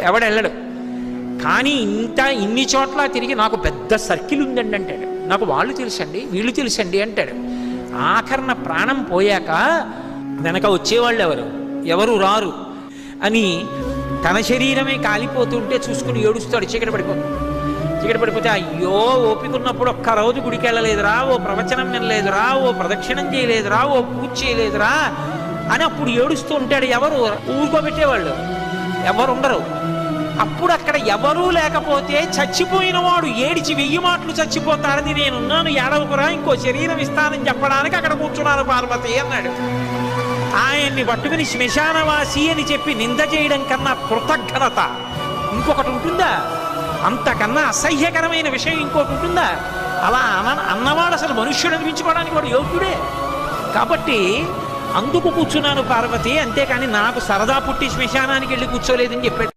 ఎవడెళ్ళడు. కానీ ఇన్ని చోట్ల తిరిగి నాకు పెద్ద సర్కిల్ ఉందండి అంటాడు. నాకు వాళ్ళు తెలుసండి, వీళ్ళు తెలుసండి అంటాడు. ఆఖరణ ప్రాణం పోయాక వెనక వచ్చేవాళ్ళు ఎవరు రారు అని తన శరీరమే కాలిపోతుంటే చూసుకుని ఏడుస్తాడు. చీకటి పడిపోతే అయ్యో ఓపిక ఉన్నప్పుడు ఒక్క రోజు గుడికి వెళ్ళలేదురా, ఓ ప్రవచనం వినలేదురా, ఓ ప్రదక్షిణం చేయలేదురా, ఓ పూజ చేయలేదురా అని అప్పుడు ఏడుస్తూ ఉంటాడు. ఎవరు ఊరుకోబెట్టేవాళ్ళు ఎవరు ఉండరు. అప్పుడు అక్కడ ఎవరూ లేకపోతే చచ్చిపోయిన వాడు ఏడిచి 1000 మాటలు చచ్చిపోతాడని నేనున్నాను, ఏడవకురా, ఇంకో శరీరం ఇస్తానని చెప్పడానికి అక్కడ కూర్చున్నాను పార్వతి అన్నాడు. ఆయన్ని పట్టుకుని శ్మశానవాసి అని చెప్పి నింద చేయడం కన్నా కృతజ్ఞత ఇంకొకటి ఉంటుందా? అంతకన్నా అసహ్యకరమైన విషయం ఇంకోటి ఉంటుందా? అలా అన్నవాడు అసలు మనుష్యుడు అనిపించుకోవడానికి వాడు యోగ్యుడే. కాబట్టి అందుకు కూర్చున్నాను పార్వతి, అంతేకాని నాకు సరదా పుట్టి శ్మశానానికి వెళ్ళి కూర్చోలేదని చెప్పాడు.